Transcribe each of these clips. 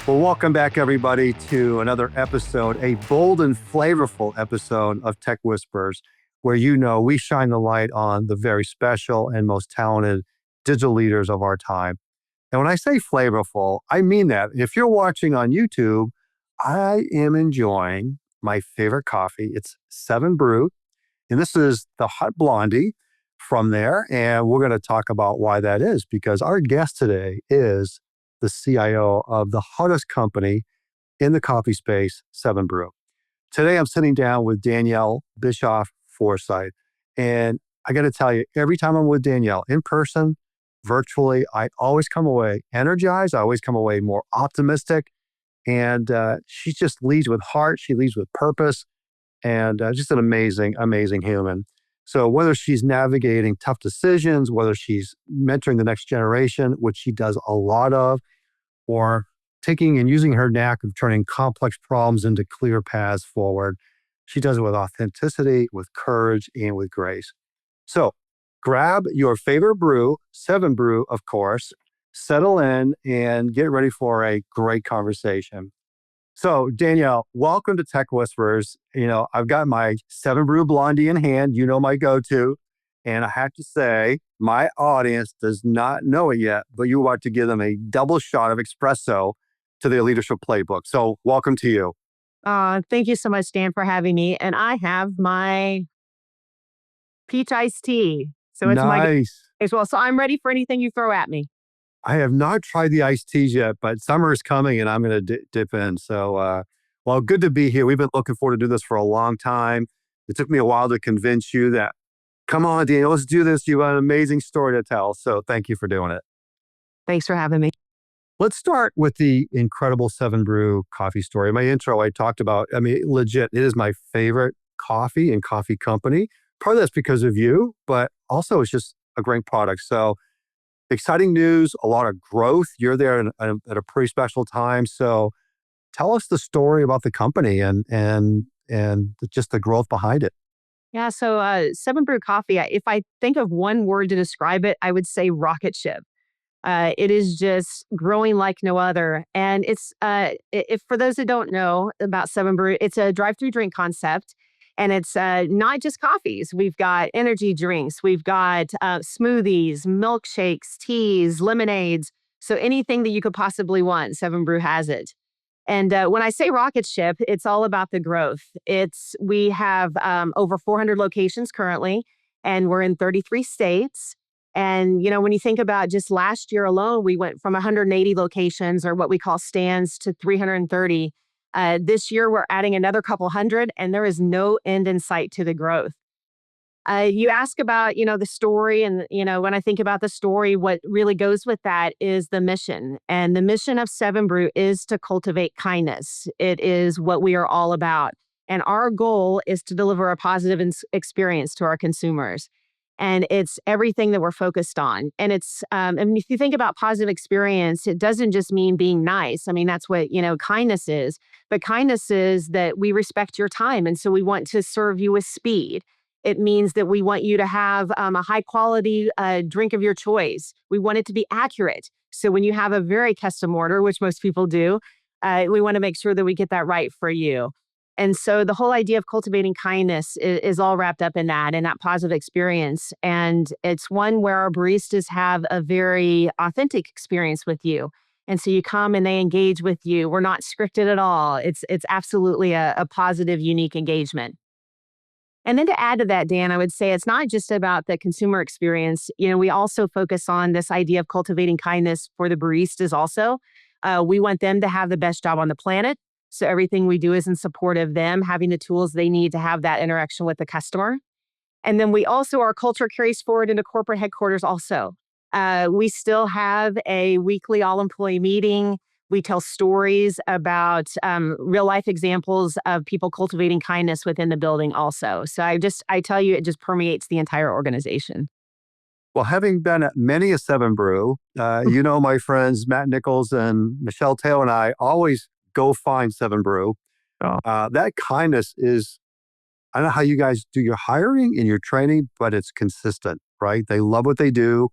Well, welcome back, everybody, to another episode, a bold and flavorful episode of Tech Whispers, where we shine the light on the very special and most talented digital leaders of our time. And when I say flavorful, I mean that. If you're watching on YouTube, I am enjoying my favorite coffee. It's 7 Brew, and this is the Hot Blondie from there. And we're going to talk about why that is, because our guest today is the CIO of the hottest company in the coffee space, 7 Brew. Today, I'm sitting down with Danyel Bischof-Forsyth. And I got to tell you, every time I'm with Danyel in person, virtually, I always come away energized. I always come away more optimistic. And she just leads with heart. She leads with purpose, and just an amazing, amazing human. So whether she's navigating tough decisions, whether she's mentoring the next generation, which she does a lot of, or taking and using her knack of turning complex problems into clear paths forward, she does it with authenticity, with courage, and with grace. So grab your favorite brew, 7 Brew, of course, settle in and get ready for a great conversation. So Danyel, welcome to Tech Whispers. I've got my 7 Brew Blondie in hand, my go-to. And I have to say, my audience does not know it yet, but you're about to give them a double shot of espresso to their leadership playbook. So welcome to you. Thank you so much, Dan, for having me. And I have my peach iced tea. So it's nice. as well. So I'm ready for anything you throw at me. I have not tried the iced teas yet, but summer is coming and I'm going to dip in. So, well, good to be here. We've been looking forward to do this for a long time. It took me a while to convince you that, come on, Daniel, let's do this. You have an amazing story to tell. So thank you for doing it. Thanks for having me. Let's start with the incredible 7 Brew coffee story. In my intro, I talked about, legit, it is my favorite coffee and coffee company. Part of that's because of you, but also it's just a great product. So exciting news, a lot of growth. You're there at a pretty special time. So tell us the story about the company and just the growth behind it. Yeah, so 7 Brew Coffee, if I think of one word to describe it, I would say rocket ship. It is just growing like no other. And it's, if for those that don't know about 7 Brew, it's a drive-through drink concept. And it's not just coffees. We've got energy drinks. We've got smoothies, milkshakes, teas, lemonades. So anything that you could possibly want, 7 Brew has it. And when I say rocket ship, it's all about the growth. We have over 400 locations currently, and we're in 33 states. And, when you think about just last year alone, we went from 180 locations, or what we call stands, to 330. This year, we're adding another couple hundred, and there is no end in sight to the growth. You ask about, the story, and, when I think about the story, what really goes with that is the mission. And the mission of 7 Brew is to cultivate kindness. It is what we are all about. And our goal is to deliver a positive experience to our consumers. And it's everything that we're focused on. And if you think about positive experience, it doesn't just mean being nice. That's what, kindness is. But kindness is that we respect your time. And so we want to serve you with speed. It means that we want you to have a high quality drink of your choice. We want it to be accurate. So when you have a very custom order, which most people do, we want to make sure that we get that right for you. And so the whole idea of cultivating kindness is all wrapped up in that and that positive experience. And it's one where our baristas have a very authentic experience with you. And so you come and they engage with you. We're not scripted at all. It's absolutely a positive, unique engagement. And then to add to that, Dan, I would say it's not just about the consumer experience. We also focus on this idea of cultivating kindness for the baristas also. We want them to have the best job on the planet. So everything we do is in support of them having the tools they need to have that interaction with the customer. And then our culture carries forward into corporate headquarters also. We still have a weekly all-employee meeting. We tell stories about real-life examples of people cultivating kindness within the building also. So I tell you, it just permeates the entire organization. Well, having been at many a 7 Brew, my friends Matt Nichols and Michelle Taylor and I always go find 7 Brew. Oh. That kindness is, I don't know how you guys do your hiring and your training, but it's consistent, right? They love what they do.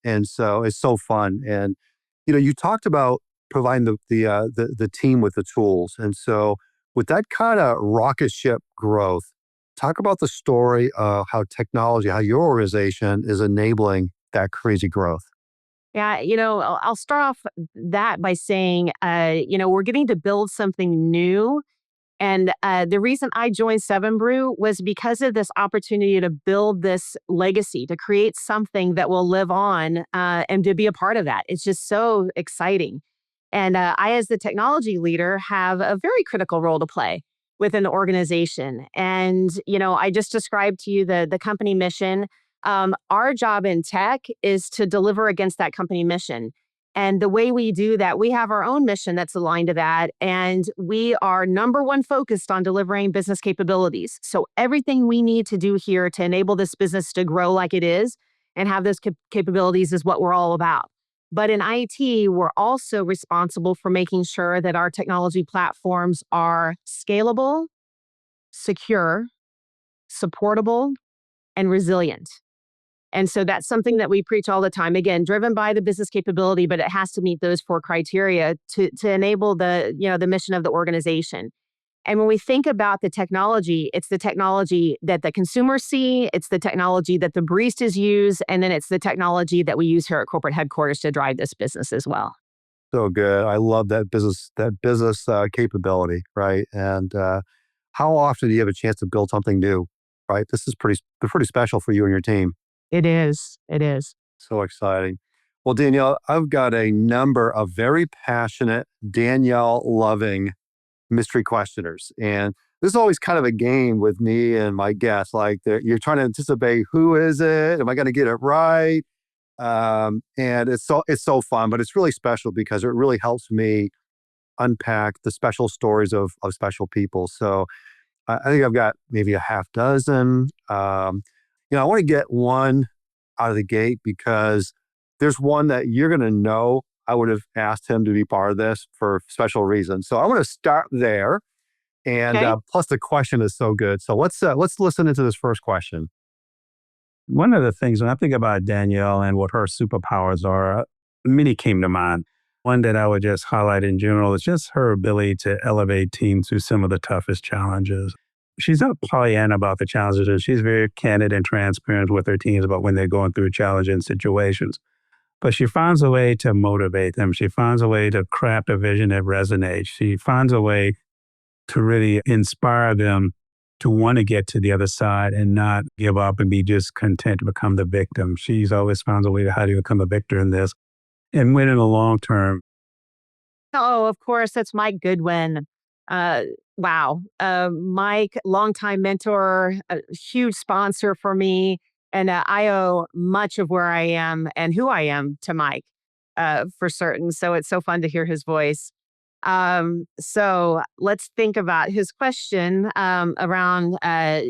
And so it's so fun. And, you talked about providing the team with the tools. And so with that kind of rocket ship growth, talk about the story of how technology, how your organization is enabling that crazy growth. Yeah, I'll start off that by saying, we're getting to build something new. And the reason I joined Seven Brew was because of this opportunity to build this legacy, to create something that will live on and to be a part of that. It's just so exciting. And I, as the technology leader, have a very critical role to play within the organization. And, I just described to you the company mission. Our job in tech is to deliver against that company mission. And the way we do that, we have our own mission that's aligned to that. And we are number one focused on delivering business capabilities. So everything we need to do here to enable this business to grow like it is and have those capabilities is what we're all about. But in IT, we're also responsible for making sure that our technology platforms are scalable, secure, supportable, and resilient. And so that's something that we preach all the time. Again, driven by the business capability, but it has to meet those four criteria to enable the mission of the organization. And when we think about the technology, it's the technology that the consumers see, it's the technology that the baristas use, and then it's the technology that we use here at corporate headquarters to drive this business as well. So good. I love that business capability, right? And how often do you have a chance to build something new, right? This is pretty special for you and your team. It is. It is. So exciting. Well, Danielle, I've got a number of very passionate, Danielle loving mystery questioners. And this is always kind of a game with me and my guests. Like you're trying to anticipate who is it? Am I going to get it right? And it's so fun, but it's really special because it really helps me unpack the special stories of special people. So I think I've got maybe a half dozen. I want to get one out of the gate because there's one that you're going to know I would have asked him to be part of this for special reasons. So I want to start there. And Okay. plus the question is so good. So let's listen into this first question. One of the things when I think about Danielle and what her superpowers are, many came to mind. One that I would just highlight in general is just her ability to elevate teams through some of the toughest challenges. She's not Pollyanna about the challenges, and she's very candid and transparent with her teams about when they're going through challenging situations. But she finds a way to motivate them. She finds a way to craft a vision that resonates. She finds a way to really inspire them to want to get to the other side and not give up and be just content to become the victim. She's always found a way to how to become a victor in this and win in the long term. Oh, of course, that's Mike Goodwin. Wow. Mike, longtime mentor, a huge sponsor for me. And I owe much of where I am and who I am to Mike, for certain. So it's so fun to hear his voice. So let's think about his question around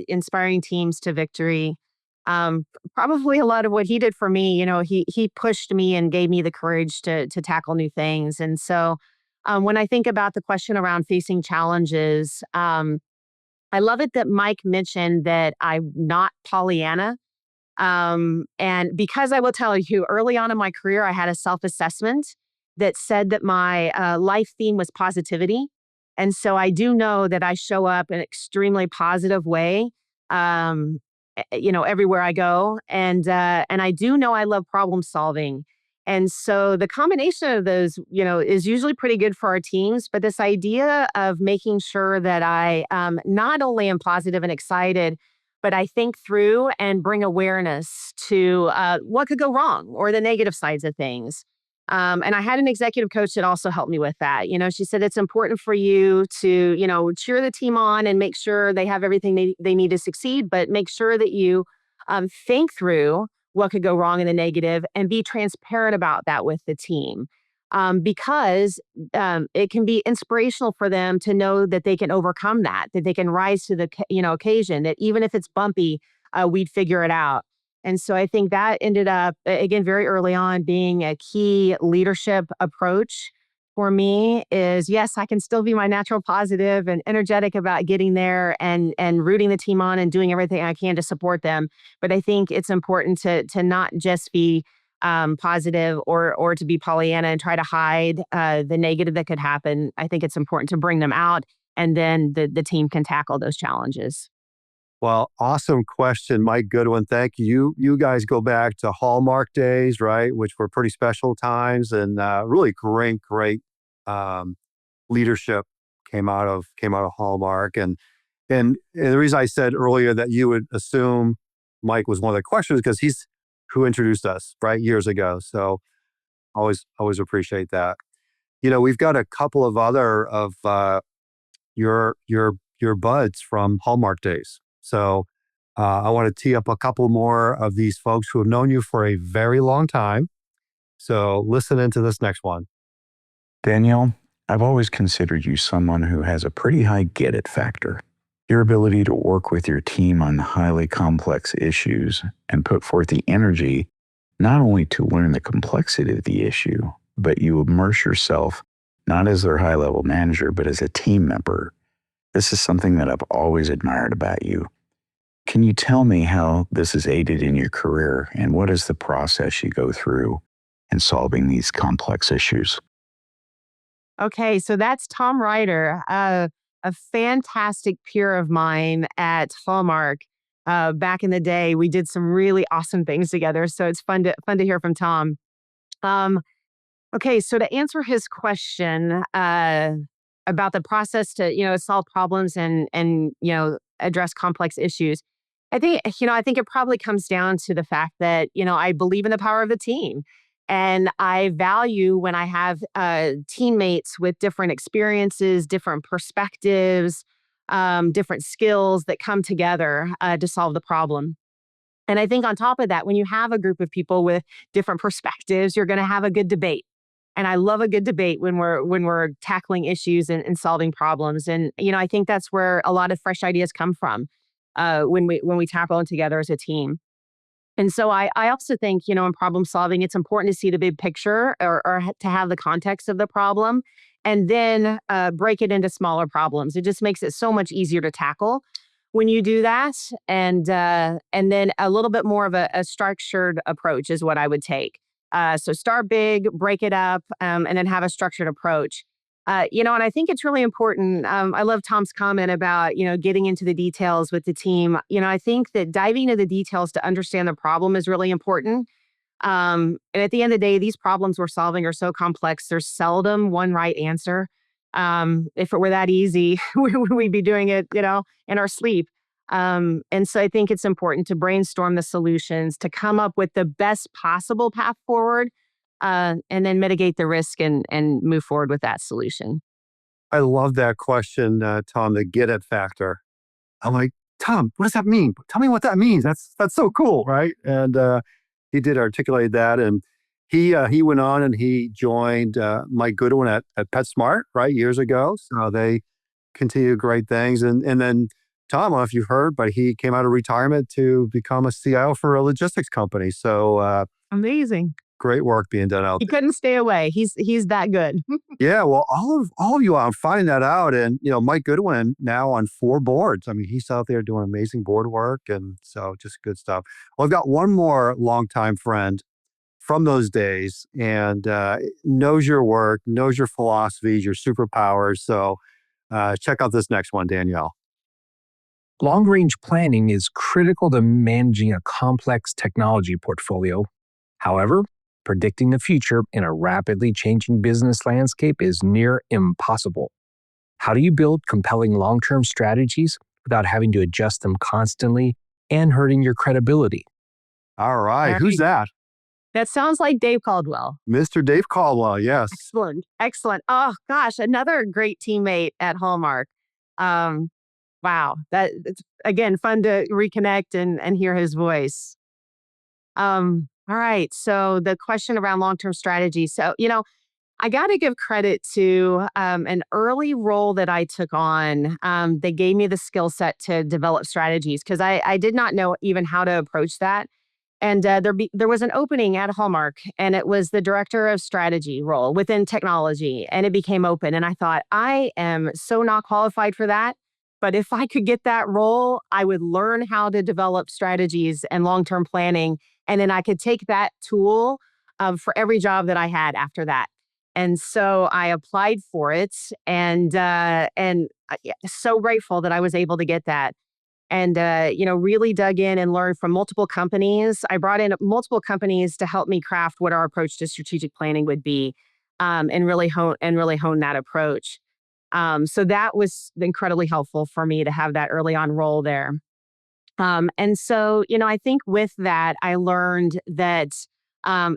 inspiring teams to victory. Probably a lot of what he did for me, he pushed me and gave me the courage to tackle new things. And so when I think about the question around facing challenges, I love it that Mike mentioned that I'm not Pollyanna. And because I will tell you, early on in my career, I had a self assessment that said that my life theme was positivity. And so I do know that I show up in an extremely positive way, everywhere I go. And I do know I love problem solving. And so the combination of those, is usually pretty good for our teams. But this idea of making sure that I not only am positive and excited, but I think through and bring awareness to what could go wrong or the negative sides of things. And I had an executive coach that also helped me with that. She said it's important for you to, cheer the team on and make sure they have everything they need to succeed, but make sure that you think through what could go wrong in the negative and be transparent about that with the team. Because it can be inspirational for them to know that they can overcome that they can rise to the occasion, that even if it's bumpy, we'd figure it out. And so I think that ended up, again, very early on being a key leadership approach for me is, yes, I can still be my natural positive and energetic about getting there and rooting the team on and doing everything I can to support them. But I think it's important to not just be positive or to be Pollyanna and try to hide the negative that could happen. I think it's important to bring them out, and then the team can tackle those challenges. Well, awesome question, Mike Goodwin. Thank you. You guys go back to Hallmark days, right? Which were pretty special times, and really great leadership came out of Hallmark. And the reason I said earlier that you would assume Mike was one of the questions because he's who introduced us, right, years ago. So always appreciate that. We've got a couple of other of your buds from Hallmark days. So I want to tee up a couple more of these folks who have known you for a very long time. So listen into this next one. Danielle, I've always considered you someone who has a pretty high get it factor. Your ability to work with your team on highly complex issues and put forth the energy not only to learn the complexity of the issue, but you immerse yourself not as their high-level manager, but as a team member. This is something that I've always admired about you. Can you tell me how this has aided in your career, and what is the process you go through in solving these complex issues? Okay, so that's Tom Ryder, a fantastic peer of mine at Hallmark. Back in the day, we did some really awesome things together. So it's fun to hear from Tom. Um, okay, so to answer his question about the process to solve problems and address complex issues, I think it probably comes down to the fact that I believe in the power of the team. And I value when I have teammates with different experiences, different perspectives, different skills that come together to solve the problem. And I think on top of that, when you have a group of people with different perspectives, you're going to have a good debate. And I love a good debate when we're tackling issues and solving problems. And I think that's where a lot of fresh ideas come from when we tackle them together as a team. And so I also think, in problem solving, it's important to see the big picture or to have the context of the problem and then break it into smaller problems. It just makes it so much easier to tackle when you do that. And then a little bit more of a structured approach is what I would take. So start big, break it up, and then have a structured approach. And I think it's really important. I love Tom's comment about, getting into the details with the team. I think that diving into the details to understand the problem is really important. And at the end of the day, these problems we're solving are so complex. There's seldom one right answer. If it were that easy, we'd be doing it, in our sleep. And so I think it's important to brainstorm the solutions, to come up with the best possible path forward, and then mitigate the risk and move forward with that solution. I love that question, Tom, the get it factor. I'm like, Tom, what does that mean? Tell me what that means. That's so cool, right? And he did articulate that, and he went on and he joined Mike Goodwin at PetSmart, right, years ago. So they continue great things, and then Tom, I don't know if you've heard, but he came out of retirement to become a CIO for a logistics company. So Amazing. great work being done out He there. couldn't stay away. He's that good. Yeah, well, all of you, I'm finding that out, and Mike Goodwin now on 4 boards. I mean, he's out there doing amazing board work, and so just good stuff. Well, I've got one more longtime friend from those days, and knows your work, knows your philosophies, your superpowers. So check out this next one, Danielle. Long range planning is critical to managing a complex technology portfolio. However, predicting the future in a rapidly changing business landscape is near impossible. How do you build compelling long-term strategies without having to adjust them constantly and hurting your credibility? All right, who's that? That sounds like Dave Caldwell. Mr. Dave Caldwell, yes. Excellent. Excellent. Oh gosh, another great teammate at Hallmark. Wow. It's again fun to reconnect and hear his voice. All right. So the question around long-term strategy. So, I got to give credit to an early role that I took on. They gave me the skill set to develop strategies because I did not know even how to approach that. And there was an opening at Hallmark, and it was the director of strategy role within technology, and it became open. And I thought, I am so not qualified for that. But if I could get that role, I would learn how to develop strategies and long-term planning. And then I could take that tool for every job that I had after that. And so I applied for it, and so grateful that I was able to get that. And really dug in and learned from multiple companies. I brought in multiple companies to help me craft what our approach to strategic planning would be, and really hone that approach. So that was incredibly helpful for me to have that early on role there. And so, I think with that, I learned that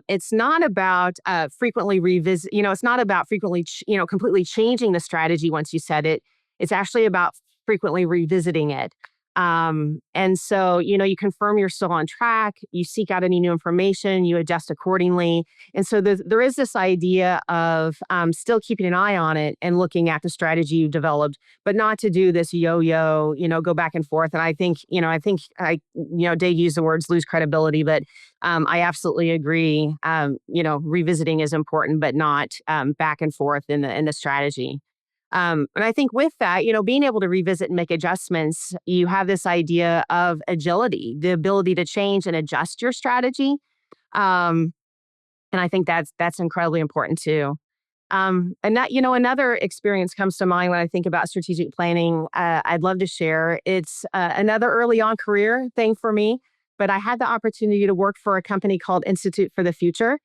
it's not about frequently revisit, it's not about frequently, completely changing the strategy once you set it. It's actually about frequently revisiting it. And so, you confirm you're still on track, you seek out any new information, you adjust accordingly. And so there is this idea of still keeping an eye on it and looking at the strategy you developed, but not to do this yo-yo, go back and forth. And I think Dave used the words lose credibility, but I absolutely agree. Revisiting is important, but not back and forth in the strategy. And I think with that, being able to revisit and make adjustments, you have this idea of agility, the ability to change and adjust your strategy. And I think that's incredibly important too. And that, another experience comes to mind when I think about strategic planning. I'd love to share. It's another early on career thing for me, but I had the opportunity to work for a company called Institute for the Future.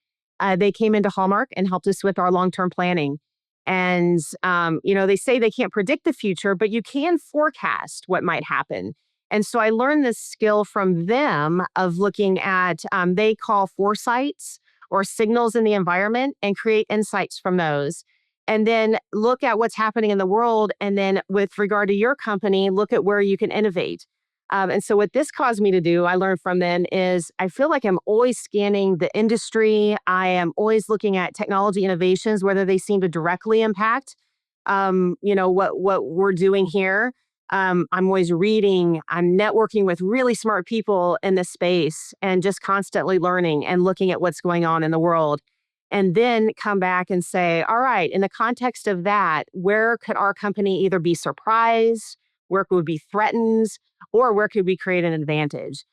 They came into Hallmark and helped us with our long-term planning. And, they say they can't predict the future, but you can forecast what might happen. And so I learned this skill from them of looking at, they call foresights or signals in the environment, and create insights from those. And then look at what's happening in the world. And then with regard to your company, look at where you can innovate. And so what this caused me to do, I learned from them, is I feel like I'm always scanning the industry. I am always looking at technology innovations, whether they seem to directly impact, what we're doing here. I'm always reading. I'm networking with really smart people in this space, and just constantly learning and looking at what's going on in the world. And then come back and say, all right, in the context of that, where could our company either be surprised, where could we be threatened, or where could we create an advantage?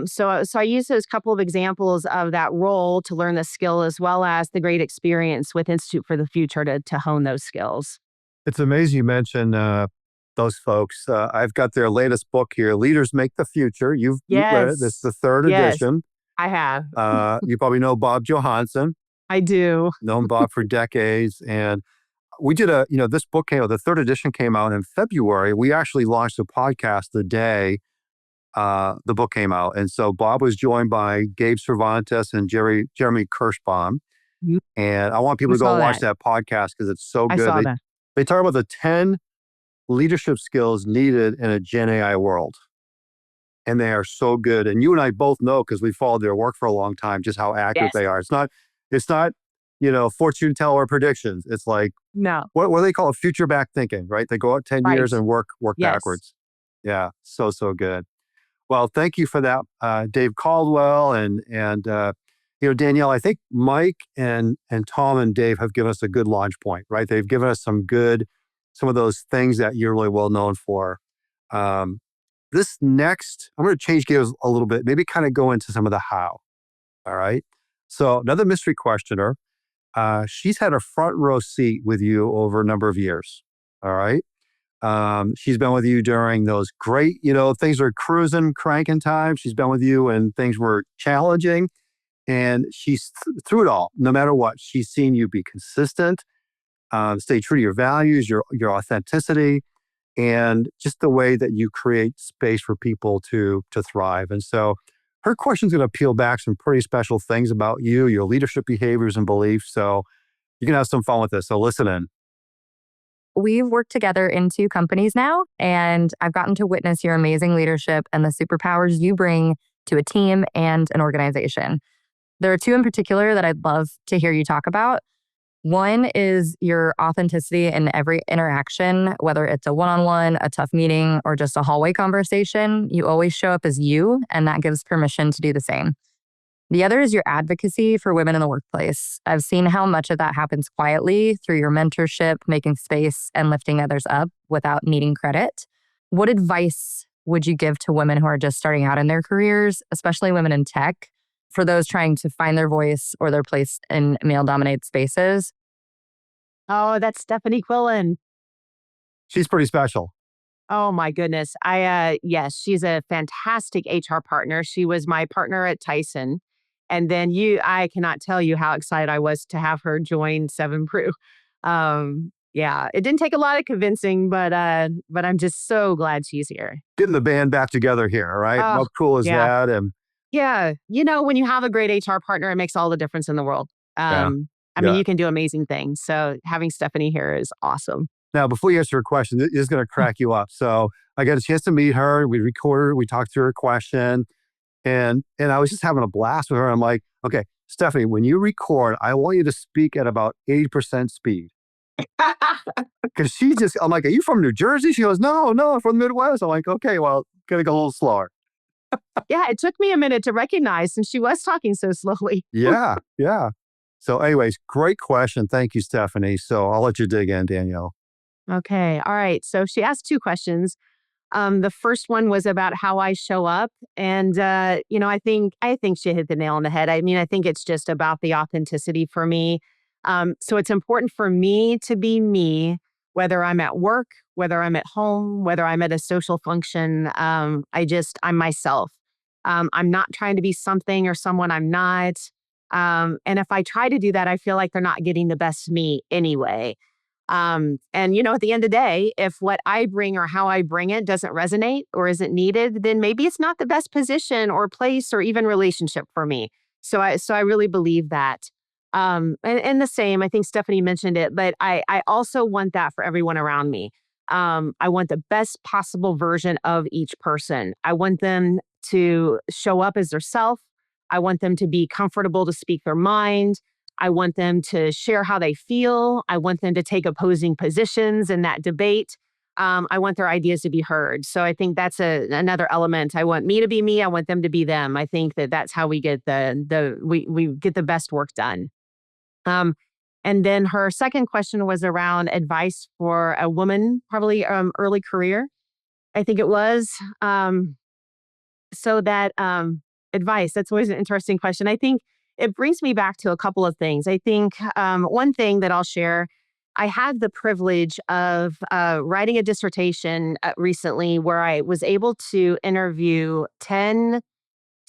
So I use those couple of examples of that role to learn the skill, as well as the great experience with Institute for the Future to hone those skills. It's amazing you mentioned those folks. I've got their latest book here, Leaders Make the Future. You've read it. This is the third edition. I have. You probably know Bob Johansson. I do. Known Bob for decades. And we did this book came out, the third edition came out in February. We actually launched a podcast the day the book came out. And so Bob was joined by Gabe Cervantes and Jeremy Kirschbaum. Mhm. And I want people to go watch that podcast because it's so good. I saw that. They talk about the 10 leadership skills needed in a Gen AI world. And they are so good. And you and I both know, because we followed their work for a long time, just how accurate they are. It's not, fortune teller predictions. It's like, no, what do they call it? Future back thinking, right? They go out 10 years and work backwards. Yeah. So good. Well, thank you for that, Dave Caldwell. And Danielle, I think Mike and Tom and Dave have given us a good launch point, right? They've given us some of those things that you're really well known for. This next, I'm going to change gears a little bit, maybe kind of go into some of the how. All right. So another mystery questioner, she's had a front row seat with you over a number of years. All right. She's been with you during those great, things are cruising, cranking times. She's been with you when things were challenging, and she's through it all, no matter what. She's seen you be consistent, stay true to your values, your authenticity, and just the way that you create space for people to thrive. And so her question's going to peel back some pretty special things about you, your leadership behaviors and beliefs. So you can have some fun with this. So listen in. We've worked together in 2 companies now, and I've gotten to witness your amazing leadership and the superpowers you bring to a team and an organization. There are 2 in particular that I'd love to hear you talk about. One is your authenticity in every interaction, whether it's a one-on-one, a tough meeting, or just a hallway conversation. You always show up as you, and that gives permission to do the same. The other is your advocacy for women in the workplace. I've seen how much of that happens quietly through your mentorship, making space, and lifting others up without needing credit. What advice would you give to women who are just starting out in their careers, especially women in tech, for those trying to find their voice or their place in male-dominated spaces. Oh, that's Stephanie Quillen. She's pretty special. Oh my goodness. Yes, she's a fantastic HR partner. She was my partner at Tyson. And then I cannot tell you how excited I was to have her join Seven Brew. Yeah, it didn't take a lot of convincing, but I'm just so glad she's here. Getting the band back together here, right? Oh, How cool is yeah. that? And Yeah. When you have a great HR partner, it makes all the difference in the world. Yeah. I mean, Yeah. you can do amazing things. So having Stephanie here is awesome. Now, before you answer her question, this is going to crack you up. So I got a chance to meet her. We recorded, we talked through her question, and I was just having a blast with her. I'm like, okay, Stephanie, when you record, I want you to speak at about 80% speed. Because I'm like, are you from New Jersey? She goes, no, I'm from the Midwest. I'm like, okay, well, gotta go a little slower. Yeah, it took me a minute to recognize since she was talking so slowly. Yeah. So anyways, great question. Thank you, Stephanie. So I'll let you dig in, Danielle. Okay. All right. So she asked two questions. The first one was about how I show up. And, I think she hit the nail on the head. I mean, I think it's just about the authenticity for me. So it's important for me to be me, whether I'm at work, whether I'm at home, whether I'm at a social function. I'm myself. I'm not trying to be something or someone I'm not. And if I try to do that, I feel like they're not getting the best me anyway. At the end of the day, if what I bring or how I bring it doesn't resonate or isn't needed, then maybe it's not the best position or place or even relationship for me. So I really believe that. And the same, I think Stephanie mentioned it, but I also want that for everyone around me. I want the best possible version of each person. I want them to show up as their self. I want them to be comfortable to speak their mind. I want them to share how they feel. I want them to take opposing positions in that debate. I want their ideas to be heard. So I think that's another element. I want me to be me. I want them to be them. I think that's how we get we get the best work done. And then her second question was around advice for a woman, probably early career. I think it was. So that advice, that's always an interesting question. I think it brings me back to a couple of things. I think one thing that I'll share, I had the privilege of writing a dissertation recently where I was able to interview 10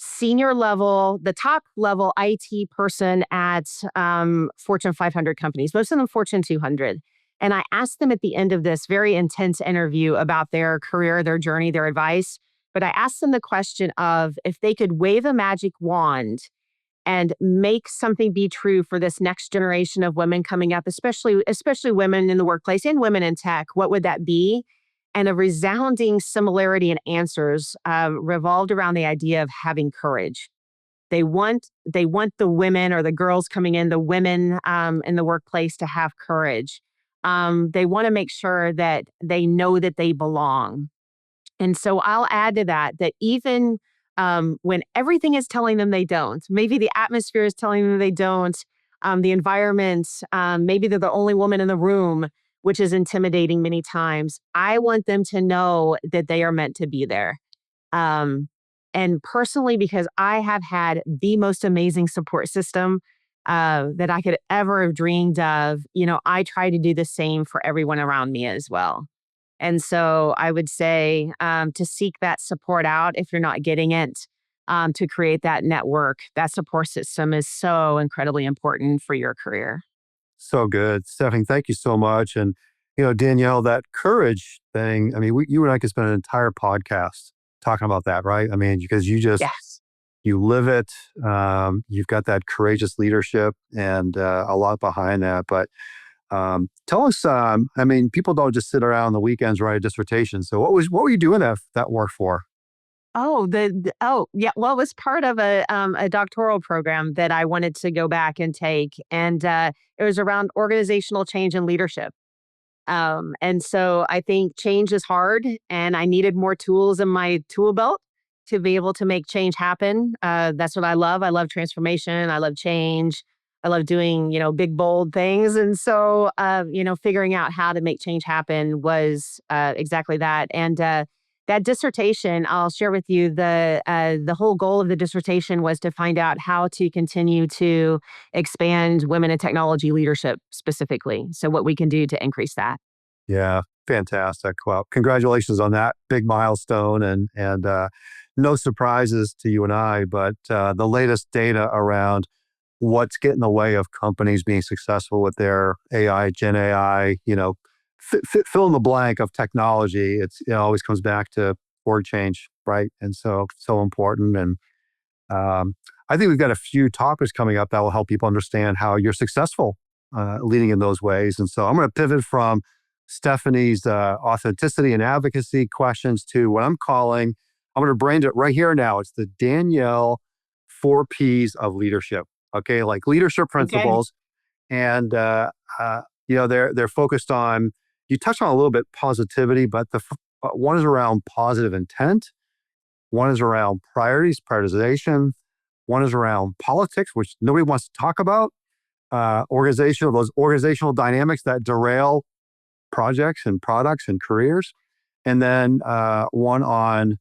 the top level IT person at Fortune 500 companies, most of them Fortune 200. And I asked them at the end of this very intense interview about their career, their journey, their advice. But I asked them the question of if they could wave a magic wand and make something be true for this next generation of women coming up, especially women in the workplace and women in tech, what would that be? And a resounding similarity in answers revolved around the idea of having courage. They want the women or the girls coming in, the women in the workplace to have courage. They want to make sure that they know that they belong. And so I'll add to that even when everything is telling them they don't, maybe the atmosphere is telling them they don't, the environment, maybe they're the only woman in the room, which is intimidating many times. I want them to know that they are meant to be there. And personally, because I have had the most amazing support system that I could ever have dreamed of, I try to do the same for everyone around me as well. And so I would say to seek that support out if you're not getting it, to create that network, that support system is so incredibly important for your career. So good. Stephanie, thank you so much. And, Danielle, that courage thing, I mean, you and I could spend an entire podcast talking about that, right? I mean, because Yes. you live it. You've got that courageous leadership and a lot behind that. But tell us, people don't just sit around on the weekends, write a dissertation. So what were you doing that work for? Oh, yeah. Well, it was part of a doctoral program that I wanted to go back and take, and it was around organizational change and leadership. And so I think change is hard, and I needed more tools in my tool belt to be able to make change happen. That's what I love. I love transformation. I love change. I love doing, big, bold things. And so, figuring out how to make change happen was exactly that. And that dissertation, I'll share with you, the whole goal of the dissertation was to find out how to continue to expand women in technology leadership specifically. So what we can do to increase that. Yeah, fantastic. Well, congratulations on that big milestone, and no surprises to you and I, but the latest data around what's getting in the way of companies being successful with their AI, Gen AI, fill in the blank of technology. It always comes back to org change, right? And so important. And I think we've got a few topics coming up that will help people understand how you're successful leading in those ways. And so I'm going to pivot from Stephanie's authenticity and advocacy questions to what I'm going to brand it right here now. It's the Danyel 4Ps of leadership. Okay, like leadership Okay. principles, and they're focused on. You touched on a little bit positivity, but one is around positive intent. One is around priorities, prioritization. One is around politics, which nobody wants to talk about. Those organizational dynamics that derail projects and products and careers. And then one on,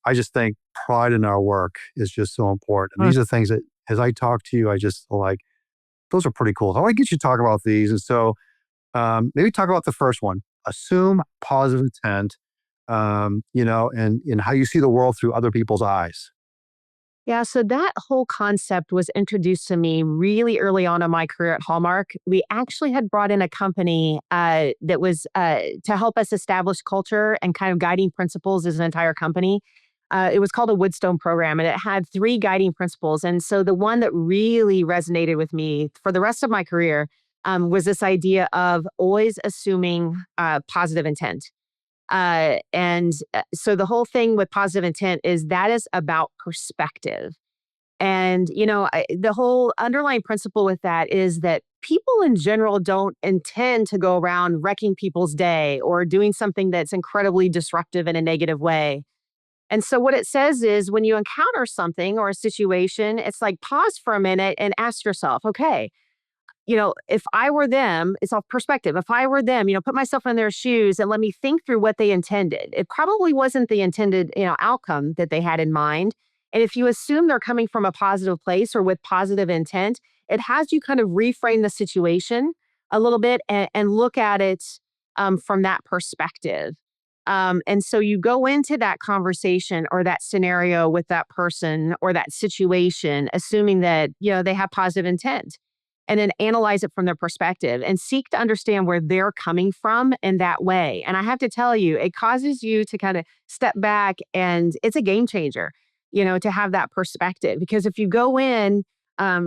I just think pride in our work is just so important. And these are things that, as I talk to you, I just like, those are pretty cool. So I want to get you to talk about these. And so maybe talk about the first one, assume positive intent, and how you see the world through other people's eyes. Yeah, so that whole concept was introduced to me really early on in my career at Hallmark. We actually had brought in a company that was to help us establish culture and kind of guiding principles as an entire company. It was called a Woodstone program, and it had 3 guiding principles. And so the one that really resonated with me for the rest of my career was this idea of always assuming positive intent. So the whole thing with positive intent is that is about perspective. And, the whole underlying principle with that is that people in general don't intend to go around wrecking people's day or doing something that's incredibly disruptive in a negative way. And so what it says is when you encounter something or a situation, it's like pause for a minute and ask yourself, okay, if I were them, it's all perspective. If I were them, put myself in their shoes and let me think through what they intended. It probably wasn't the intended, outcome that they had in mind. And if you assume they're coming from a positive place or with positive intent, it has you kind of reframe the situation a little bit and look at it from that perspective. And so you go into that conversation or that scenario with that person or that situation, assuming that, they have positive intent, and then analyze it from their perspective and seek to understand where they're coming from in that way. And I have to tell you, it causes you to kind of step back, and it's a game changer, to have that perspective. Because if you go in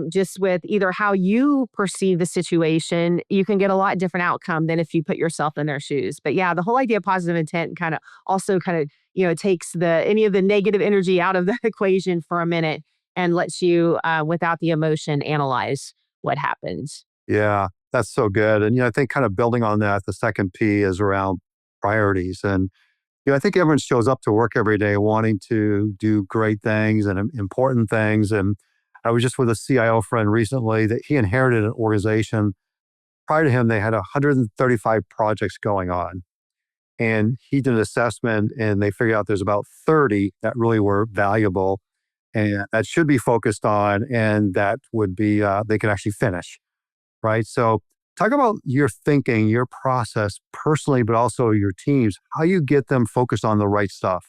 just with either how you perceive the situation, you can get a lot different outcome than if you put yourself in their shoes. But yeah, the whole idea of positive intent kind of takes any of the negative energy out of the equation for a minute and lets you, without the emotion, analyze what happens. Yeah, that's so good. And I think kind of building on that, the second P is around priorities. And I think everyone shows up to work every day wanting to do great things and important things. And I was just with a CIO friend recently that he inherited an organization. Prior to him, they had 135 projects going on. And he did an assessment, and they figured out there's about 30 that really were valuable and that should be focused on, and that would be, they could actually finish, right? So talk about your thinking, your process personally, but also your teams, how you get them focused on the right stuff.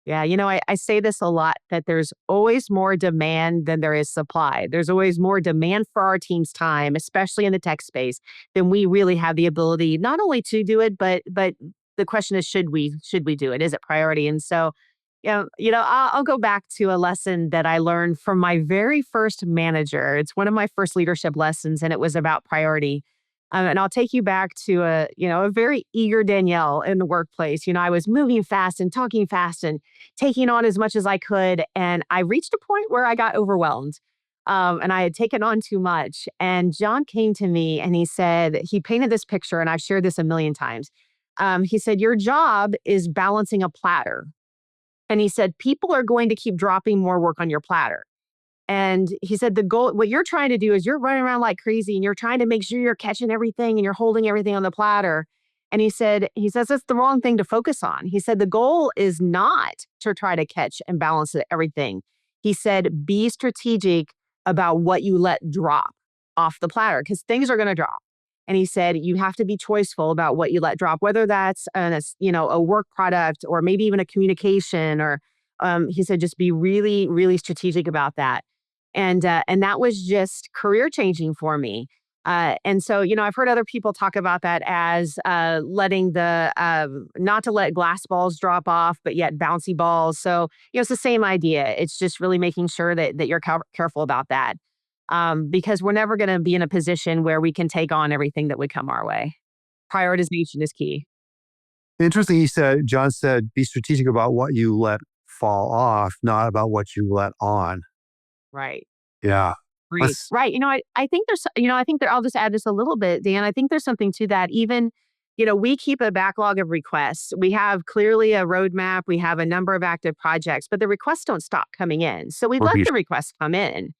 Yeah, I say this a lot, that there's always more demand than there is supply. There's always more demand for our team's time, especially in the tech space, than we really have the ability not only to do it, but the question is, should we do it? Is it priority? And so, I'll go back to a lesson that I learned from my very first manager. It's one of my first leadership lessons, and it was about priority. And I'll take you back to a very eager Danyel in the workplace. I was moving fast and talking fast and taking on as much as I could. And I reached a point where I got overwhelmed. And I had taken on too much. And John came to me and he painted this picture, and I've shared this a million times. He said, your job is balancing a platter. And he said, people are going to keep dropping more work on your platter. And he said, the goal, what you're trying to do is you're running around like crazy and you're trying to make sure you're catching everything and you're holding everything on the platter. And he says that's the wrong thing to focus on. He said the goal is not to try to catch and balance everything. He said, be strategic about what you let drop off the platter because things are going to drop. And he said, you have to be choiceful about what you let drop, whether that's a work product or maybe even a communication or he said, just be really, really strategic about that. And that was just career changing for me. And so, I've heard other people talk about that as letting not to let glass balls drop off, but yet bouncy balls. So, it's the same idea. It's just really making sure that you're careful about that because we're never going to be in a position where we can take on everything that would come our way. Prioritization is key. Interesting. John said, be strategic about what you let fall off, not about what you let on. Right. Yeah. Right. I think I'll just add this a little bit, Dan. I think there's something to that. Even, we keep a backlog of requests. We have clearly a roadmap. We have a number of active projects, but the requests don't stop coming in. So we let the requests come in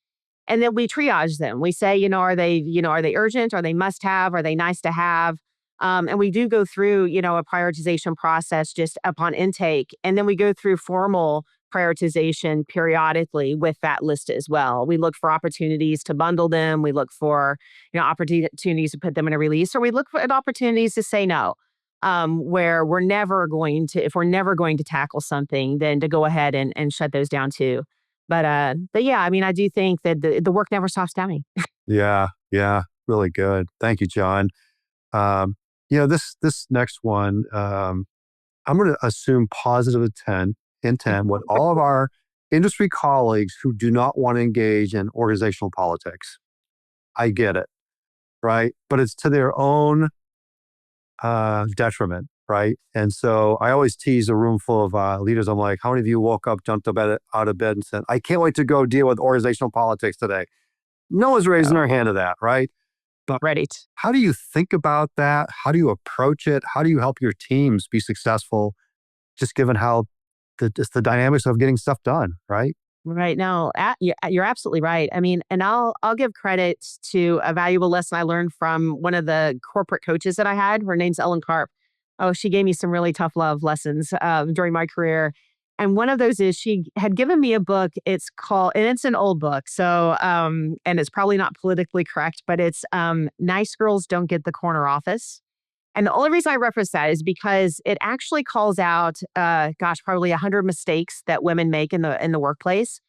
and then we triage them. We say, are they urgent? Are they must have? Are they nice to have? And we do go through, a prioritization process just upon intake. And then we go through formal prioritization periodically with that list as well. We look for opportunities to bundle them. We look for, opportunities to put them in a release, or we look for opportunities to say no, where if we're never going to tackle something, then to go ahead and shut those down too. But yeah, I do think that the work never stops coming. Yeah. Really good. Thank you, John. This next one, I'm going to assume positive intent with all of our industry colleagues who do not want to engage in organizational politics. I get it, right? But it's to their own detriment, right? And so I always tease a room full of leaders. I'm like, how many of you woke up, jumped out of bed and said, I can't wait to go deal with organizational politics today? No one's raising their hand to that, right? But how do you think about that? How do you approach it? How do you help your teams be successful, just given how the dynamics of getting stuff done, right? Right. No, you're absolutely right. And I'll give credit to a valuable lesson I learned from one of the corporate coaches that I had. Her name's Ellen Karp. Oh, she gave me some really tough love lessons during my career. And one of those is she had given me a book. It's an old book. So, and it's probably not politically correct, but it's Nice Girls Don't Get the Corner Office. And the only reason I reference that is because it actually calls out, probably 100 mistakes that women make in the workplace.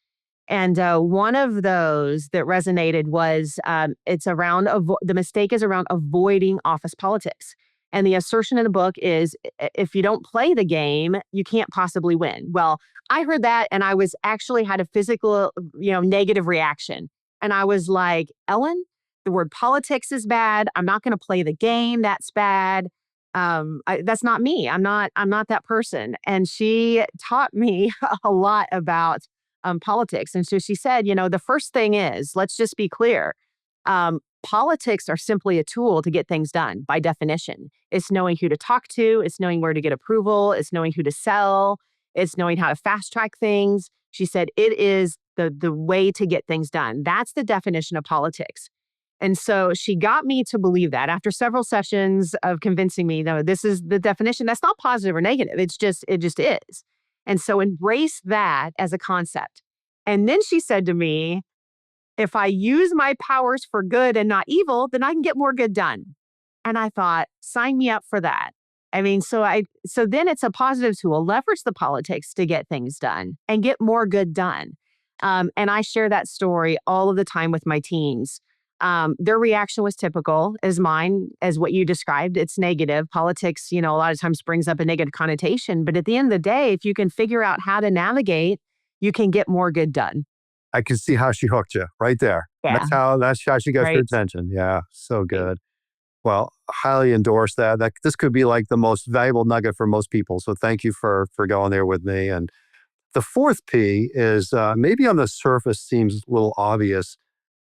And one of those that resonated was the mistake is around avoiding office politics. And the assertion in the book is if you don't play the game, you can't possibly win. Well, I heard that and I was actually had a physical, negative reaction. And I was like, Ellen, the word politics is bad. I'm not going to play the game. That's bad. That's not me. I'm not that person. And she taught me a lot about politics. And so she said, the first thing is, let's just be clear. Politics are simply a tool to get things done by definition. It's knowing who to talk to. It's knowing where to get approval. It's knowing who to sell. It's knowing how to fast track things. She said, it is the way to get things done. That's the definition of politics. And so she got me to believe that after several sessions of convincing me, no, this is the definition. That's not positive or negative. It just is. And so embrace that as a concept. And then she said to me, if I use my powers for good and not evil, then I can get more good done. And I thought, sign me up for that. So then it's a positive tool. Leverage the politics to get things done and get more good done. And I share that story all of the time with my teams. Their reaction was typical as mine, as what you described. It's negative. Politics, a lot of times brings up a negative connotation. But at the end of the day, if you can figure out how to navigate, you can get more good done. I can see how she hooked you right there. Yeah. That's how she got your attention. Yeah. So good. Well, highly endorse that. This could be like the most valuable nugget for most people. So thank you for going there with me. And the fourth P is maybe on the surface seems a little obvious,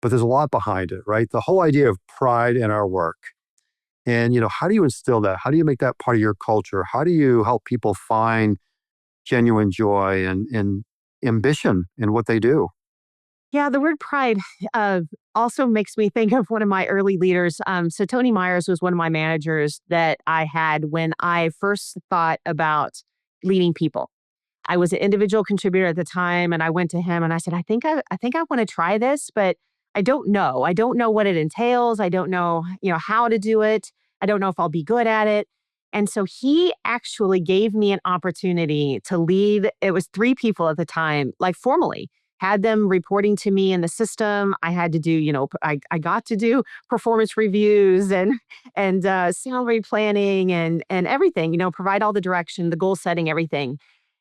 but there's a lot behind it, right? The whole idea of pride in our work. And, how do you instill that? How do you make that part of your culture? How do you help people find genuine joy and ambition in what they do? Yeah, the word pride also makes me think of one of my early leaders. So Tony Myers was one of my managers that I had when I first thought about leading people. I was an individual contributor at the time, and I went to him and I said, I think I want to try this, but I don't know. I don't know what it entails. I don't know, how to do it. I don't know if I'll be good at it. And so he actually gave me an opportunity to lead. It was 3 people at the time, like formally, had them reporting to me in the system. I had to do, I got to do performance reviews and salary planning and everything, provide all the direction, the goal setting, everything.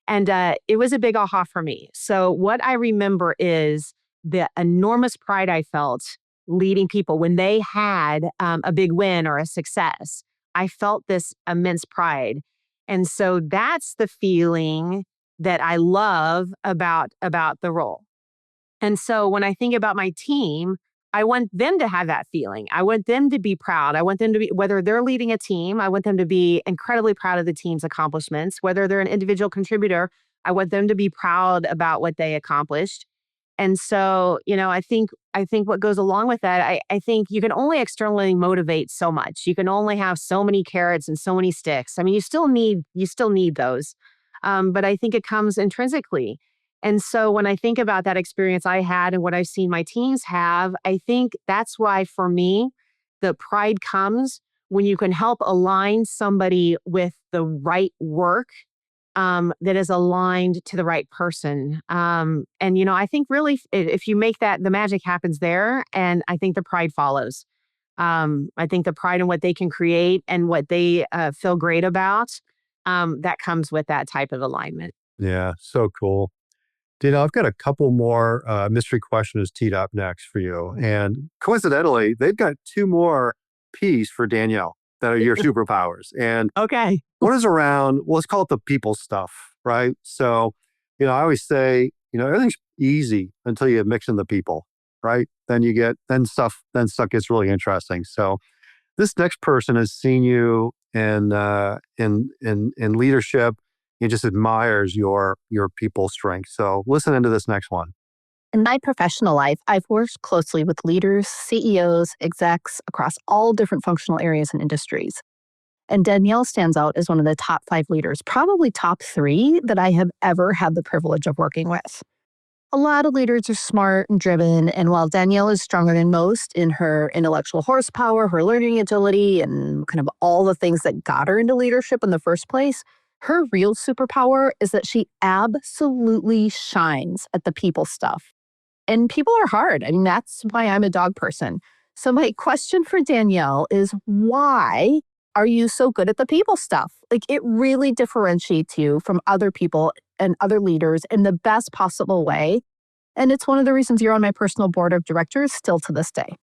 And it was a big aha for me. So what I remember is the enormous pride I felt leading people when they had a big win or a success. I felt this immense pride. And so that's the feeling that I love about the role. And so when I think about my team, I want them to have that feeling. I want them to be proud. I want them to be, whether they're leading a team, I want them to be incredibly proud of the team's accomplishments. Whether they're an individual contributor, I want them to be proud about what they accomplished. And so, I think what goes along with that, I think you can only externally motivate so much. You can only have so many carrots and so many sticks. I mean, you still need those. But I think it comes intrinsically. And so when I think about that experience I had and what I've seen my teams have, I think that's why for me, the pride comes when you can help align somebody with the right work that is aligned to the right person. And I think really if you make that, the magic happens there. And I think the pride follows. I think the pride in what they can create and what they feel great about, that comes with that type of alignment. Yeah, so cool. I've got a couple more mystery questions teed up next for you. And coincidentally, they've got 2 more P's for Danielle that are your superpowers. And Okay. one is around, well, let's call it the people stuff, right? So, I always say, everything's easy until you mix in the people, right? Then stuff gets really interesting. So this next person has seen you in leadership. He just admires your people strength. So listen into this next one. In my professional life, I've worked closely with leaders, CEOs, execs across all different functional areas and industries. And Danielle stands out as one of the top 5 leaders, probably top 3 that I have ever had the privilege of working with. A lot of leaders are smart and driven, and while Danielle is stronger than most in her intellectual horsepower, her learning agility, and kind of all the things that got her into leadership in the first place, her real superpower is that she absolutely shines at the people stuff. And people are hard. I mean, that's why I'm a dog person. So my question for Danielle is, why are you so good at the people stuff? Like, it really differentiates you from other people and other leaders in the best possible way. And it's one of the reasons you're on my personal board of directors still to this day.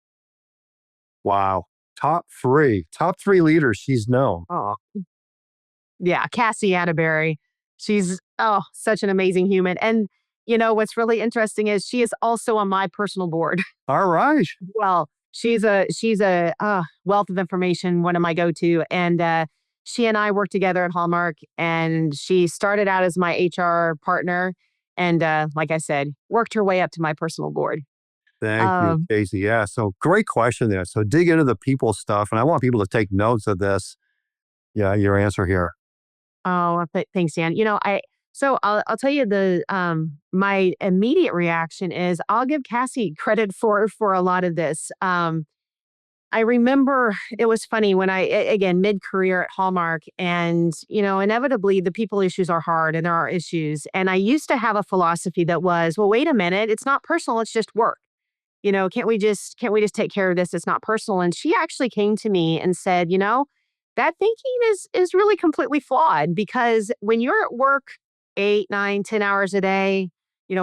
Wow. Top 3 leaders she's known. Oh, yeah. Cassie Atterbury. She's, such an amazing human. And, what's really interesting is she is also on my personal board. All right. Well, she's a wealth of information, one of my go-to. And she and I worked together at Hallmark, and she started out as my HR partner. And like I said, worked her way up to my personal board. Thank you, Casey. Yeah. So great question there. So dig into the people stuff. And I want people to take notes of this. Yeah, your answer here. Oh, thanks, Dan. I'll tell you my immediate reaction is I'll give Cassie credit for a lot of this. I remember it was funny when again, mid-career at Hallmark, and, inevitably the people issues are hard and there are issues. And I used to have a philosophy that was, well, wait a minute, it's not personal, it's just work. Can't we just take care of this? It's not personal. And she actually came to me and said, that thinking is really completely flawed, because when you're at work 8, 9, 10 hours a day,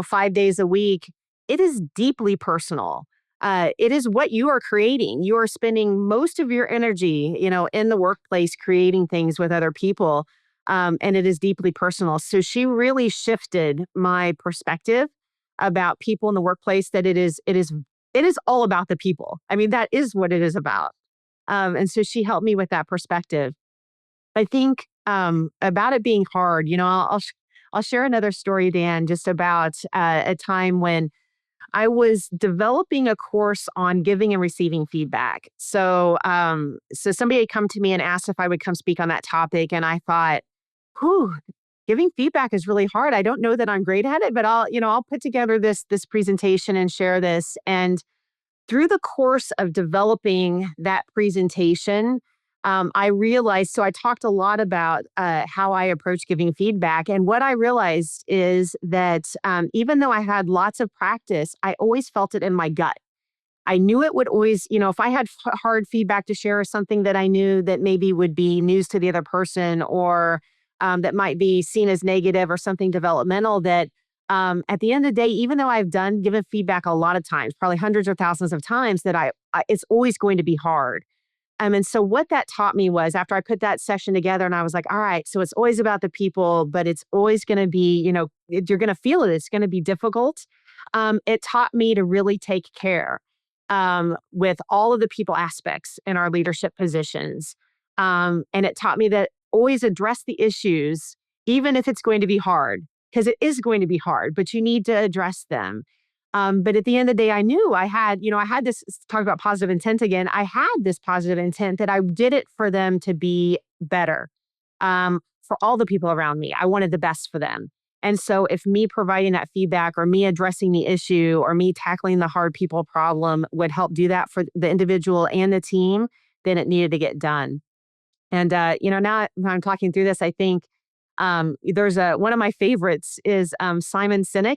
5 days a week, it is deeply personal. It is what you are creating. You are spending most of your energy, in the workplace creating things with other people. And it is deeply personal. So she really shifted my perspective about people in the workplace, that it is all about the people. I mean, that is what it is about. And so she helped me with that perspective. I think about it being hard, I'll share another story, Dan, just about a time when I was developing a course on giving and receiving feedback. So somebody had come to me and asked if I would come speak on that topic. And I thought, whew, giving feedback is really hard. I don't know that I'm great at it, but I'll put together this presentation and share this. And through the course of developing that presentation, I realized, so I talked a lot about how I approach giving feedback. And what I realized is that even though I had lots of practice, I always felt it in my gut. I knew it would always, if I had hard feedback to share or something that I knew that maybe would be news to the other person or that might be seen as negative or something developmental, that at the end of the day, even though I've given feedback a lot of times, probably hundreds or thousands of times, that it's always going to be hard. And so what that taught me was, after I put that session together and I was like, all right, so it's always about the people, but it's always going to be, you're going to feel it. It's going to be difficult. It taught me to really take care with all of the people aspects in our leadership positions. And it taught me that always address the issues, even if it's going to be hard, because it is going to be hard, but you need to address them. But at the end of the day, I knew I had this, talk about positive intent again. I had this positive intent that I did it for them to be better, for all the people around me. I wanted the best for them. And so if me providing that feedback or me addressing the issue or me tackling the hard people problem would help do that for the individual and the team, then it needed to get done. And, now I'm talking through this, I think there's one of my favorites is Simon Sinek.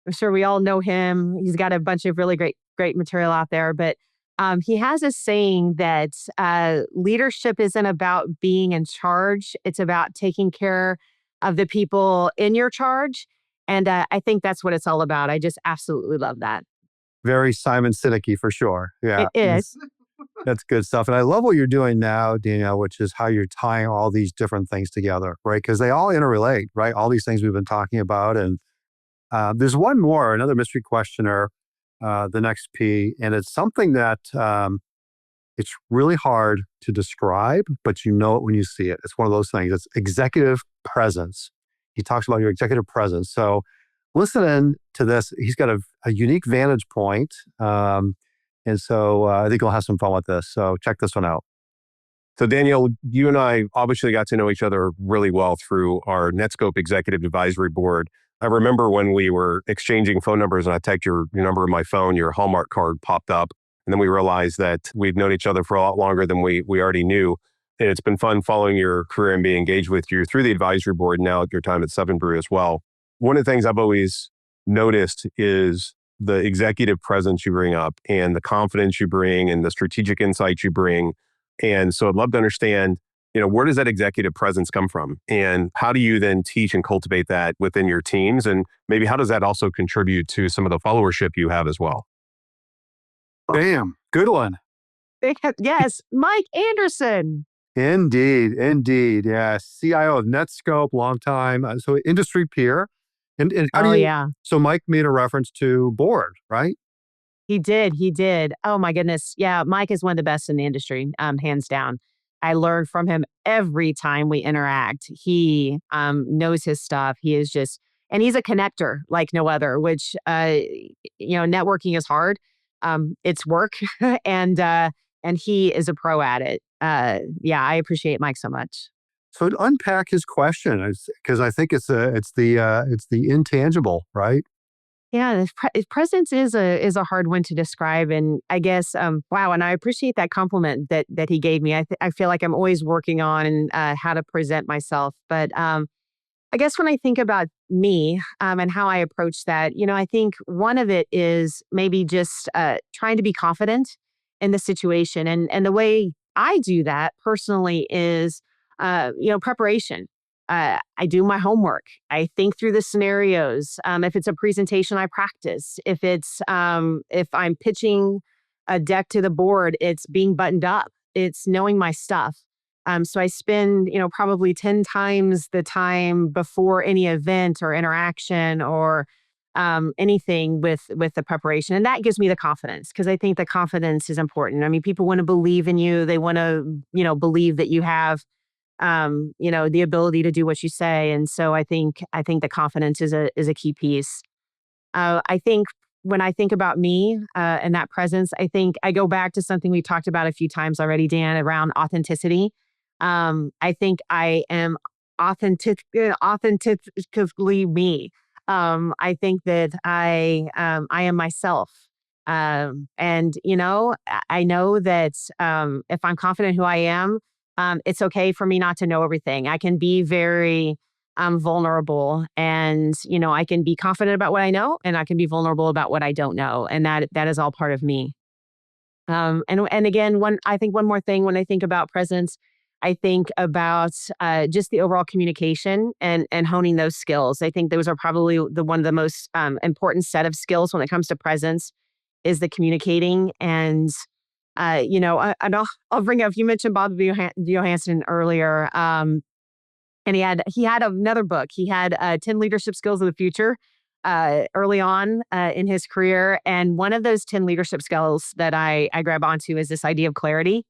I'm sure we all know him. He's got a bunch of really great material out there. But he has a saying that leadership isn't about being in charge. It's about taking care of the people in your charge. And I think that's what it's all about. I just absolutely love that. Very Simon Sinek-y for sure. Yeah. It is. That's good stuff. And I love what you're doing now, Danielle, which is how you're tying all these different things together, right? Because they all interrelate, right? All these things we've been talking about. And there's one more, another mystery questioner, the next P. And it's something that it's really hard to describe, but you know it when you see it. It's one of those things. It's executive presence. He talks about your executive presence. So listening to this, he's got a unique vantage point. And so I think we'll have some fun with this. So check this one out. So Danielle, you and I obviously got to know each other really well through our Netscope Executive Advisory Board. I remember when we were exchanging phone numbers and I typed your number in my phone, your Hallmark card popped up. And then we realized that we'd known each other for a lot longer than we already knew. And it's been fun following your career and being engaged with you through the advisory board, now at your time at 7 Brew as well. One of the things I've always noticed is the executive presence you bring up and the confidence you bring and the strategic insights you bring. And so I'd love to understand, where does that executive presence come from? And how do you then teach and cultivate that within your teams? And maybe how does that also contribute to some of the followership you have as well? Bam. Good one. Yes. Mike Anderson. Indeed. Yeah. CIO of Netscope, long time. So industry peer. And how do you, yeah. So Mike made a reference to board, right? He did. Oh my goodness. Yeah. Mike is one of the best in the industry, hands down. I learn from him every time we interact. He knows his stuff. He is just, and he's a connector like no other, which, networking is hard. It's work and he is a pro at it. I appreciate Mike so much. So to unpack his question, because I think it's the intangible, right? Yeah, his presence is a hard one to describe, and I guess wow. And I appreciate that compliment that he gave me. I feel like I'm always working on how to present myself, but I guess when I think about me and how I approach that, I think one of it is maybe just trying to be confident in the situation, and the way I do that personally is preparation. I do my homework. I think through the scenarios. If it's a presentation, I practice. If I'm pitching a deck to the board, it's being buttoned up. It's knowing my stuff. So I spend, probably 10 times the time before any event or interaction or anything with the preparation. And that gives me the confidence, because I think the confidence is important. I mean, people want to believe in you. They want to, believe that you have the ability to do what you say. And so I think the confidence is a key piece. I think when I think about me and that presence, I think I go back to something we talked about a few times already, Dan, around authenticity. I think I am authentically me. I think that I am myself. And I know that if I'm confident who I am, it's okay for me not to know everything. I can be very vulnerable, and I can be confident about what I know, and I can be vulnerable about what I don't know, and that is all part of me. And again, I think one more thing when I think about presence, I think about just the overall communication and honing those skills. I think those are probably one of the most important set of skills when it comes to presence is the communicating. And and I'll bring up, you mentioned Bob Johansson earlier. And he had another book. He had 10 leadership skills of the future early on in his career. And one of those 10 leadership skills that I grab onto is this idea of clarity.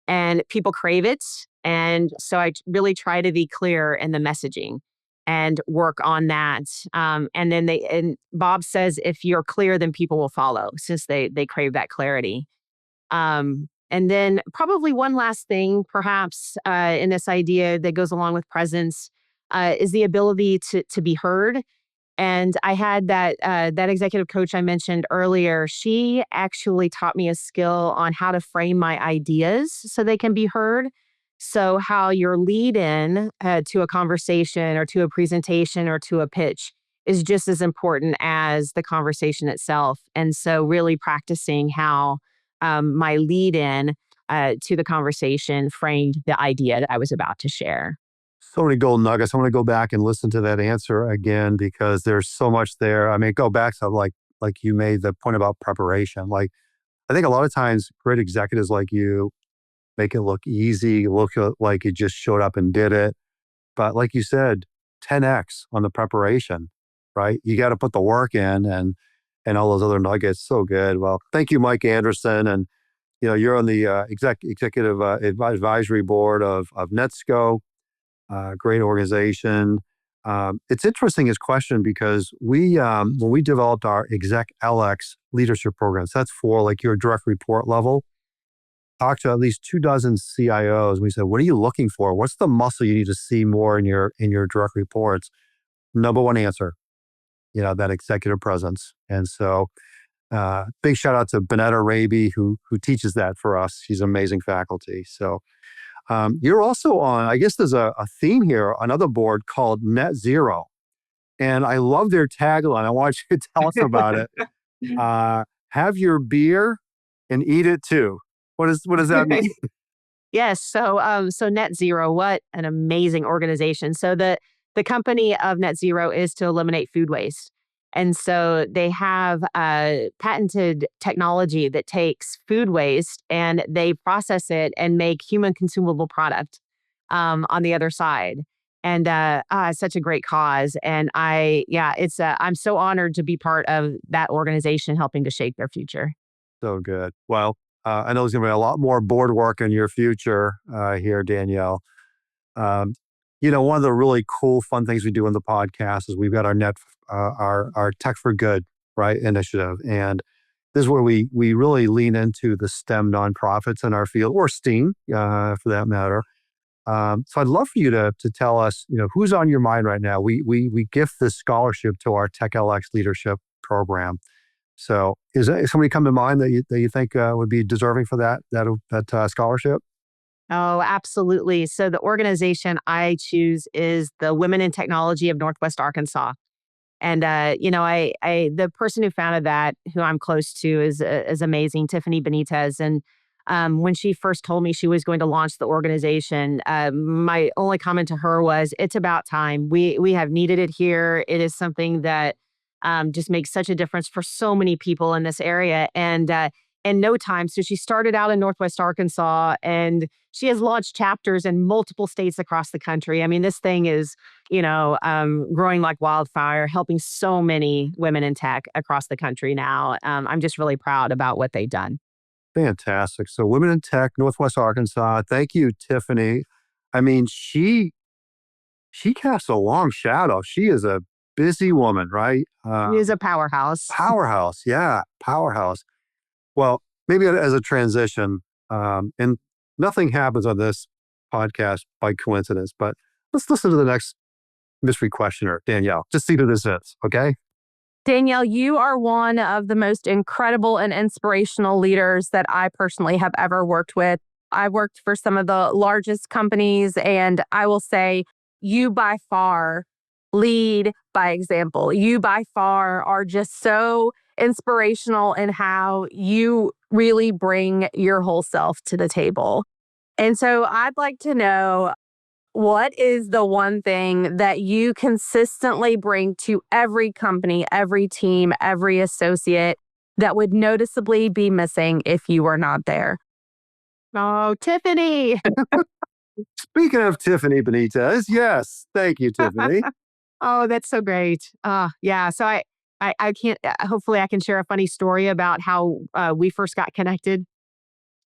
And people crave it. And so I really try to be clear in the messaging and work on that. And Bob says, if you're clear, then people will follow, since they crave that clarity. And then probably one last thing, perhaps, in this idea that goes along with presence, is the ability to be heard. And I had that executive coach I mentioned earlier. She actually taught me a skill on how to frame my ideas so they can be heard. So how your lead in to a conversation or to a presentation or to a pitch is just as important as the conversation itself. And so really practicing how my lead in to the conversation framed the idea that I was about to share. So many gold nuggets. I want to go back and listen to that answer again because there's so much there. I mean, go back to like you made the point about preparation. Like, I think a lot of times great executives like you make it look easy, look like you just showed up and did it. But like you said, 10x on the preparation, right? You got to put the work in and all those other nuggets. So good. Well, thank you, Mike Anderson. And you're on the executive advisory board of Netscope. Great organization. It's interesting his question because when we developed our Exec LX leadership programs, that's for like your direct report level. Talked to at least 24 CIOs. We said, what are you looking for? What's the muscle you need to see more in your direct reports? Number one answer, that executive presence. And so big shout out to Bonetta Raby who teaches that for us. She's amazing faculty. So you're also on, I guess there's a theme here, another board called Net Zero. And I love their tagline. I want you to tell us about it. Have your beer and eat it too. What does that mean? Yes. So Net Zero, what an amazing organization. So the company of Net Zero is to eliminate food waste. And so they have patented technology that takes food waste and they process it and make human consumable product on the other side. And it's such a great cause. And I'm so honored to be part of that organization helping to shape their future. So good. Well, I know there's going to be a lot more board work in your future here, Danielle. One of the really cool, fun things we do in the podcast is we've got our Tech for Good, right, initiative. And this is where we really lean into the STEM nonprofits in our field, or STEAM for that matter. So I'd love for you to tell us, who's on your mind right now. We gift this scholarship to our Tech LX leadership program. So is somebody come to mind that you think would be deserving for that scholarship? Oh, absolutely. So the organization I choose is the Women in Technology of Northwest Arkansas. And, the person who founded that, who I'm close to, is amazing, Tiffany Benitez. And when she first told me she was going to launch the organization, my only comment to her was, it's about time. We have needed it here. It is something that just makes such a difference for so many people in this area. And in no time, so she started out in Northwest Arkansas, and she has launched chapters in multiple states across the country. I mean, this thing is, growing like wildfire, helping so many women in tech across the country now. I'm just really proud about what they've done. Fantastic. So Women in Tech, Northwest Arkansas. Thank you, Tiffany. I mean, she casts a long shadow. She is a busy woman, right? She is a powerhouse. Powerhouse. Yeah. Powerhouse. Well, maybe as a transition, and nothing happens on this podcast by coincidence, but let's listen to the next mystery questioner, Danyel. Just see who this is. Okay. Danyel, you are one of the most incredible and inspirational leaders that I personally have ever worked with. I've worked for some of the largest companies, and I will say you by far lead by example. You by far are just so inspirational in how you really bring your whole self to the table. And so I'd like to know, what is the one thing that you consistently bring to every company, every team, every associate that would noticeably be missing if you were not there? Oh, Tiffany. Speaking of Tiffany Benitez, yes. Thank you, Tiffany. Oh, that's so great. Yeah. So I can't, hopefully I can share a funny story about how we first got connected.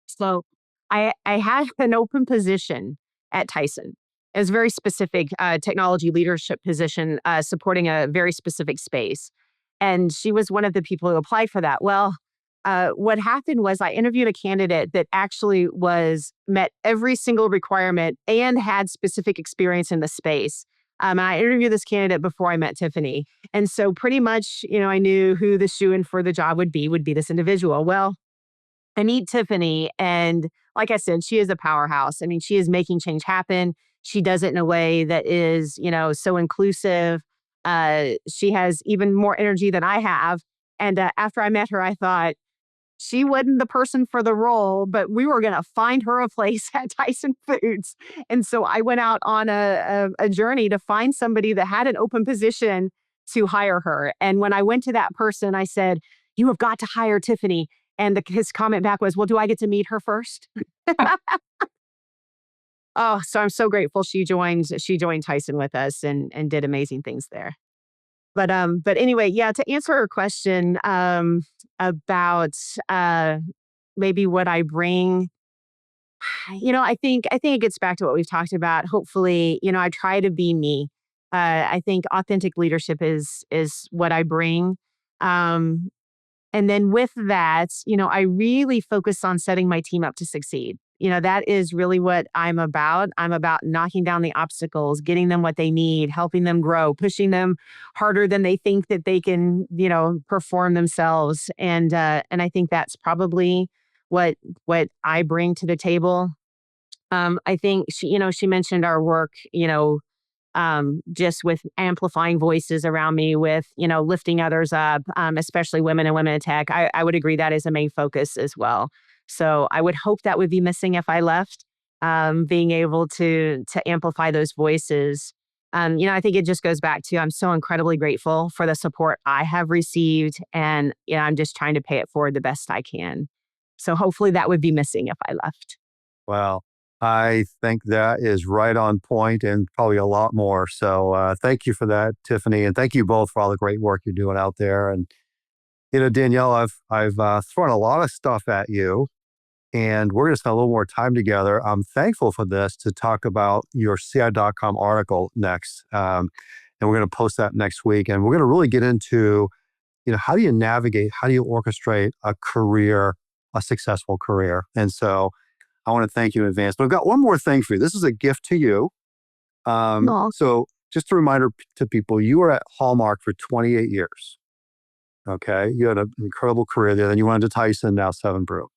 So I had an open position at Tyson. It was a very specific technology leadership position supporting a very specific space. And she was one of the people who applied for that. Well, what happened was I interviewed a candidate that actually met every single requirement and had specific experience in the space. And I interviewed this candidate before I met Tiffany. And so pretty much, I knew who the shoo-in for the job would be this individual. Well, I meet Tiffany, and like I said, she is a powerhouse. I mean, she is making change happen. She does it in a way that is, so inclusive. She has even more energy than I have. And after I met her, I thought she wasn't the person for the role, but we were going to find her a place at Tyson Foods. And so I went out on a journey to find somebody that had an open position to hire her. And when I went to that person, I said, "You have got to hire Tiffany." And his comment back was, "Well, do I get to meet her first?" Oh, so I'm so grateful she joined Tyson with us and did amazing things there. But anyway, yeah, to answer her question about maybe what I bring, I think it gets back to what we've talked about. Hopefully, I try to be me. I think authentic leadership is what I bring. Um, And then with that, I really focus on setting my team up to succeed. That is really what I'm about. I'm about knocking down the obstacles, getting them what they need, helping them grow, pushing them harder than they think that they can, perform themselves. And I think that's probably what I bring to the table. I think she mentioned our work, just with amplifying voices around me, with, lifting others up, especially women and women in tech. I would agree that is a main focus as well. So I would hope that would be missing if I left, being able to amplify those voices. I think it just goes back to, I'm so incredibly grateful for the support I have received, and I'm just trying to pay it forward the best I can. So hopefully that would be missing if I left. Well, I think that is right on point and probably a lot more. So thank you for that, Tiffany. And thank you both for all the great work you're doing out there. And, Danyel, I've thrown a lot of stuff at you, and we're going to spend a little more time together. I'm thankful for this to talk about your CI.com article next. And we're going to post that next week. And we're going to really get into, how do you navigate, how do you orchestrate a successful career? And so I want to thank you in advance. But I've got one more thing for you. This is a gift to you. Aw. So just a reminder to people, you were at Hallmark for 28 years. Okay. You had an incredible career there. Then you went to Tyson, now 7 Brew.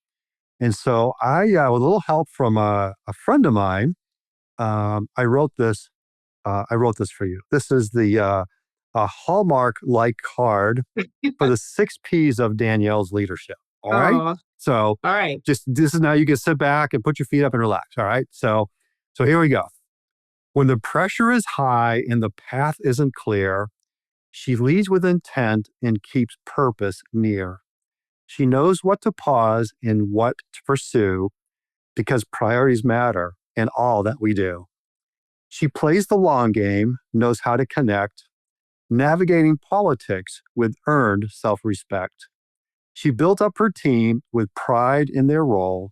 And so I, with a little help from a friend of mine, I wrote this for you. This is the a Hallmark-like card for the 6 Ps of Danyel's leadership. All right. Oh, So all right. just this is now you can sit back and put your feet up and relax. All right. So here we go. When the pressure is high and the path isn't clear, she leads with intent and keeps purpose near. She knows what to pause and what to pursue because priorities matter in all that we do. She plays the long game, knows how to connect, navigating politics with earned self-respect. She built up her team with pride in their role,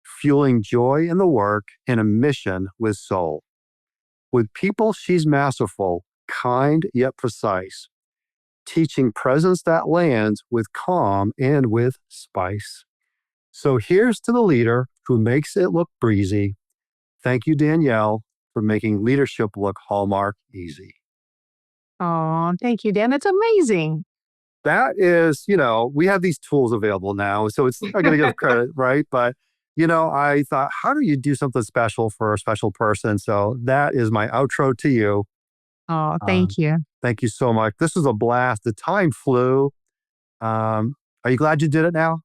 fueling joy in the work and a mission with soul. With people, she's masterful, kind yet precise, teaching presence that lands with calm and with spice. So here's to the leader who makes it look breezy. Thank you, Danyel, for making leadership look hallmark easy. Oh, thank you, Dan. That's amazing. That is, we have these tools available now. So I got to give credit, right? But, I thought, how do you do something special for a special person? So that is my outro to you. Oh, thank you. Thank you so much. This was a blast. The time flew. Are you glad you did it now?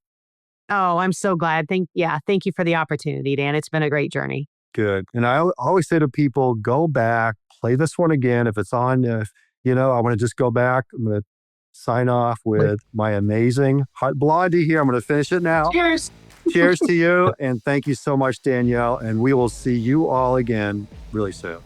Oh, I'm so glad. Thank you for the opportunity, Dan. It's been a great journey. Good. And I always say to people, go back, play this one again. If it's on, I want to just go back. I'm going to sign off with my amazing hot blondie here. I'm going to finish it now. Cheers. Cheers to you. And thank you so much, Danyel. And we will see you all again really soon.